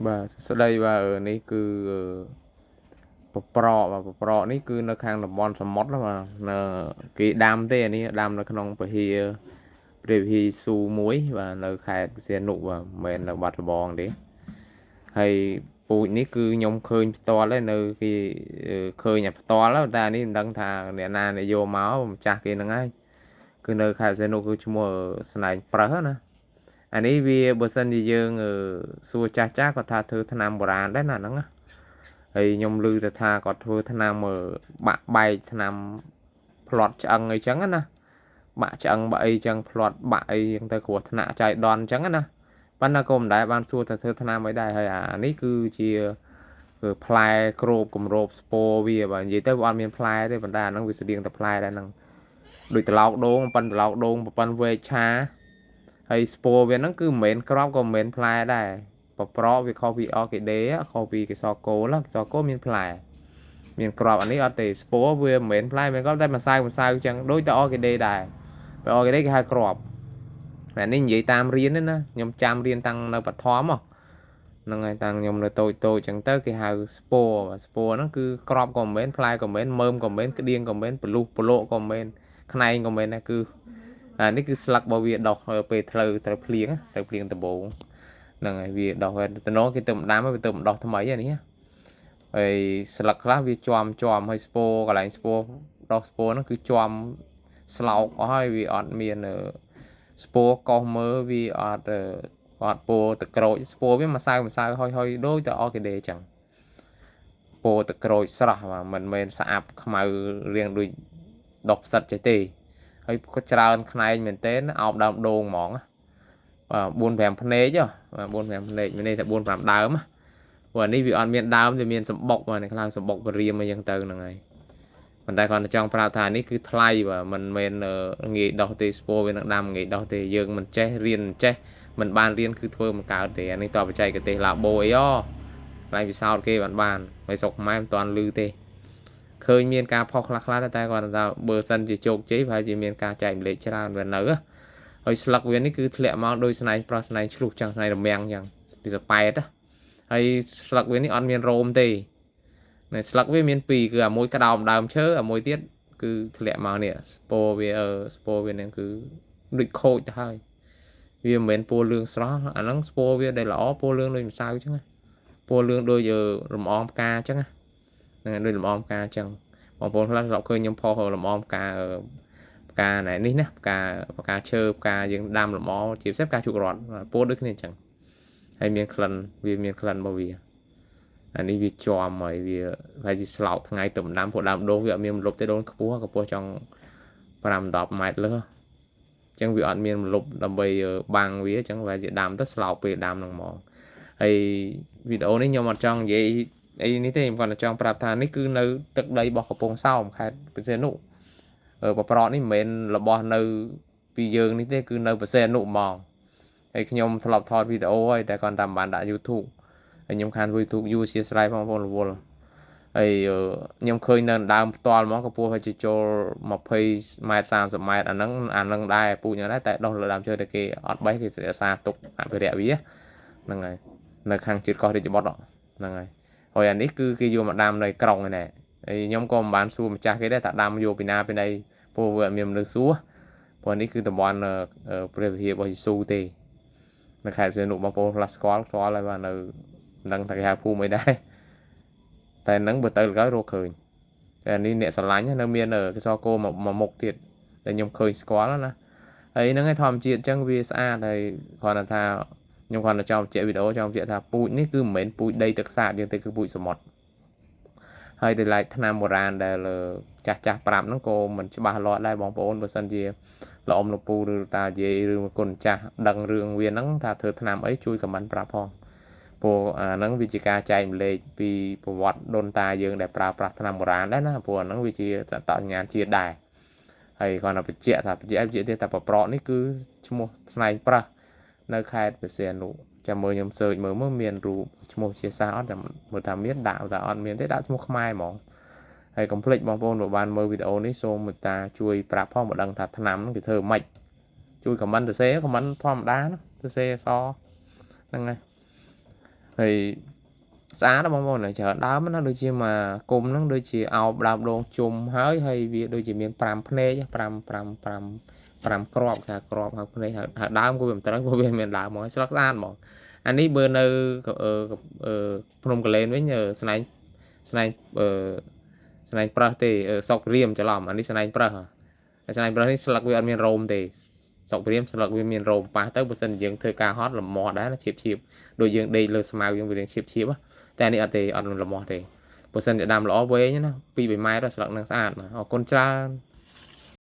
បាទស្ដីបាទនេះគឺប្រប្រកនេះគឺនៅខាងតំបន់សមុទ្រណាបាទនៅគេដាំទេអានេះដាំនៅក្នុងពហិព្រះវិហារស៊ូមួយបាទនៅខេត្តសៀននុបាទមិនមែននៅបាត់ដំបងទេហើយពូជនេះគឺខ្ញុំឃើញផ្ទាល់ហើយនៅគេឃើញតែផ្ទាល់តែនេះមិនដឹងថាអ្នកណានិយកមកម្ចាស់គេហ្នឹងហើយគឺនៅខេត្តសៀននុគឺឈ្មោះស្នែងប្រើសណាអានេះវាបើសិនជាយើងសួរចាស់គាត់ថាធ្វើថ្នាំបុរាណដែរណាហ្នឹងណាហើយខ្ញុំឮទៅថាគាត់ធ្វើថ្នាំបាក់បែកថ្នាំផ្លត់ឆ្អឹងអីចឹងណាបាក់ឆ្អឹងបាក់អីចឹងផ្លត់បាក់អីចឹងទៅគ្រោះថ្នាក់ចៃដន្យចឹងណាប៉ុន្តែក៏មិនដែលបានសួរថាធ្វើថ្នាំអីដែរហើយអានេះគឺជាផ្លែក្របគម្របស្ពរវាបាទនិយាយទៅវាអត់មានផ្លែទេប៉ុន្តែអាហ្នឹងវាស្តៀងតែផ្លែដែរហ្នឹងដូចត្រឡោកដូងប៉ុន្តែត្រឡោកដូងប៉ុន្តែវែកឆាហើយស្ពរវាហ្នឹងគឺមិនមែនក្របក៏មិនមែនផ្លែដែរប្រវាខុសពីអ័រគីដេខុសពីកេសរកូលកេសរកូលមានផ្លែមានក្របអានេះអត់ទេស្ពរវាមិនមែនផ្លែមិនក៏តែម្សៅចឹងដូចតែអ័រគីដេដែរតែអ័រគីដេគេហៅក្របតែនេះនិយាយតាមរៀនទេណាខ្ញុំចាំរៀនតាំងនៅបឋមហ្នឹងហើយតាំងខ្ញុំនៅតូចចឹងទៅគេហៅស្ពរហ្នឹងគឺក្របក៏មិនមែនផ្លែក៏មិនមែនមើមក៏មិនមែនក្តៀងក៏មិនមែនពលុះពលកក៏មិនមែនខ្នែងក៏មិនមែនដែរគឺនេះគឺស្លឹករបស់វាដុះពេលត្រូវភ្លៀងដំបូងហ្នឹងហើយវាដុះទៅណគេទៅម្ដាមវាទៅម្ដោះថ្មីហ្នឹងហើយស្លឹកខ្លះវាជាប់ហើយស្ពរកន្លែងស្ពរដុះស្ពរហ្នឹងគឺជាប់ស្លោកអស់ហើយវាអត់មានស្ពរកោសមើលវាអត់ពោតក្រូចស្ពរវាម្សៅហុយដូចទៅអ័រគីដេចឹងពោតក្រូចស្រស់បាទមិនមែនស្អាប់ខ្មៅរៀងដូចដុះផ្សិតចេះទេហើយក៏ច្រើនខ្នែងមែនទែនអោបដើមដូងហ្មងបាទ4-5ភ្នែក4-5ភ្នែកមានន័យថា4-5ដើមព្រោះនេះវាអត់មានដើមវាមានសម្បុកបាទខ្លាំងសម្បុកបរិយាមអីចឹងទៅហ្នឹងហើយប៉ុន្តែគាត់ចង់ប្រាប់ថានេះគឺថ្លៃបាទមិនមែនងាយដោះទេស្ពរវានឹងដាំងាយដោះទេយើងមិនចេះរៀនចេះមិនបានរៀនគឺធ្វើមិនកើតទេអានេះតបច្ចេកទេសឡាបូអីខ្លាំងពិសោធន៍គេបានហើយស្រុកខ្មែរមិនទាន់ឮទេឃើញមានការផុសខ្លះតែគាត់ថាបើសិនជាជោគជ័យប្រហែលជាមានការចែកម្លែកច្រើនវានៅហើយស្លឹកវានេះគឺធ្លាក់មកដោយស្នែងប្រោះស្នែងឆ្លុះចឹងស្នែងរមាំងចឹងពីសប៉ែតហើយស្លឹកវានេះអត់មានរោមទេនៅស្លឹកវាមានពីរគឺអាមួយក្តោបដើមឈើអាមួយទៀតគឺធ្លាក់មកនេះស្ពរវានឹងគឺដូចខូចទៅហើយវាមិនមែនពណ៌លឿងស្រស់អាហ្នឹងស្ពរវាដែលល្អពណ៌លឿងដូចម្សៅចឹងពណ៌លឿងដូចលំអងផ្កាចឹងហ្នឹងដូចលំអងផ្កាចឹងបងប្អូនខ្លះធ្លាប់ឃើញខ្ញុំផុសលំអងផ្កាណែនេះណាផ្កាឈើផ្កាយើងដាំលំអជាពិសេសផ្កាជក់រត់ពណ៌ដូចគ្នាចឹងហើយមានក្លិនរបស់វាអានេះវាជាប់ហើយវាហើយជាស្លោកថ្ងៃទៅដាំពួកដើមដូងវាអត់មានមលប់ទេដូងខ្ពស់ចង់5-10 ម៉ែត្រលើអញ្ចឹងវាអត់មានមលប់ដើម្បីបាំងវាអញ្ចឹងវាជាដាំទៅស្លោកពេលដាំហ្នឹងហ្មងហើយវីដេអូនេះខ្ញុំអត់ចង់និយាយអីនេះទេខ្ញុំគាត់ចង់ប្រាប់ថានេះគឺនៅទឹកដីរបស់កំពង់សោមខេត្តបរសេនុបប្រកនេះមិនមែនរបស់នៅពីយើងនេះទេគឺនៅបរសេនុហ្មងហើយខ្ញុំធ្លាប់ថតវីដេអូហើយតែគាត់តាមបានដាក់ YouTube ហើយខ្ញុំខាន YouTube យូរជាស្រ័យបងប្អូនរវល់ហើយខ្ញុំឃើញនៅដើមផ្ទាល់ហ្មងកម្ពស់ហើយជាចូល20 ម៉ែត្រ 30 ម៉ែត្រអាហ្នឹងដែរពូជហ្នឹងដែរតែដោះលើដើមឈើតែគេអត់បេះគេរក្សាទុកអភិរក្សវាហ្នឹងហើយនៅខាងជាតិកោះរាជបុត្រហ្នឹងហើយអានេះគឺគេយកមកដាំនៅក្រុងឯណែហើយខ្ញុំក៏មិនបានសួរម្ចាស់គេដែរថាដាំយកពីណាពីណីព្រោះវាអត់មានមនុស្សសួរព្រោះនេះគឺតំបន់ព្រះវិហាររបស់យេស៊ូទេនៅខេត្តសៀននុបងប្អូនខ្លះស្គាល់ហើយបាទនៅមិនដឹងថាគេហៅភូមិអីដែរតែហ្នឹងបើទៅក្រោយរកឃើញតែនេះអ្នកស្រឡាញ់នៅមានកសគោមកមុខទៀតតែខ្ញុំឃើញស្គាល់ណាហើយហ្នឹងឯងធម្មជាតិអញ្ចឹងវាស្អាតហើយគាត់ថាខ្ញុំគាត់ចង់បញ្ជាក់វីដេអូចង់បញ្ជាក់ថាពូជនេះគឺមិនមែនពូជដីទឹកសាបយើងទេគឺពូជសមុទ្រហើយដោយឡែកថ្នាំបុរាណដែលចាស់ប្រាប់ហ្នឹងក៏មិនច្បាស់លាស់ដែរបងប្អូនបើសិនជាលោកអ៊ំលោកពូឬតាយាយឬគុណចាស់ដឹងរឿងវាហ្នឹងថាធ្វើថ្នាំអីជួយខមមិនប្រាប់ផងព្រោះអាហ្នឹងវាជាការចែកម្លែកពីប្រវត្តិដូនតាយើងដែលប្រើប្រាស់ថ្នាំបុរាណដែរណាព្រោះអាហ្នឹងវាជាសតញ្ញាណជាតិដែរហើយគាត់ទៅបញ្ជាក់ទៀតថាប្រប្រកនេះគឺឈ្មោះស្នែងប្រះនៅខេត្តបរសេនុចាំមើលខ្ញុំសើចមើលមានរូបឈ្មោះជាសាសអត់ចាំមើលថាមានដាក់ថាអត់មានទេដាក់ឈ្មោះខ្មែរហ្មងហើយកុំភ្លេចបងប្អូនបើបានមើលវីដេអូនេះសូមមេត្តាជួយប្រាប់ផងបើដឹងថាថ្នាំហ្នឹងគេធ្វើម៉េចជួយខមមិនសរសេរខមមិនធម្មតាណាសរសេរអក្សរហ្នឹងហើយហ thì xã đó mong này chợ đó nó đôi chi mà cùng nó đôi chi ao đào đồn chùm hơi hay việc đôi chi miền pram phê chứ pram crop cả crop học phê đám của mình tới của mình làm mọi sắc ăn mọi anh ấy bữa nơi phnom lên với nhờ snai snai prate sọc riềm cho làm anh ấy snai prate sọc với anh miền rôm thì sọc riềm sọc với miền rôm pa tới bữa sinh dương thời ca hot là mò đá nó chip đôi dương đây lơ smile dương về chip áแต่นี่อาจจะอ่อนละมอเตเปอร์เซ็นต์จะดำล้อเว้ยเนี่ยนะปีใบไม้เราสลักนังสะอาดนะเอาคนจ้า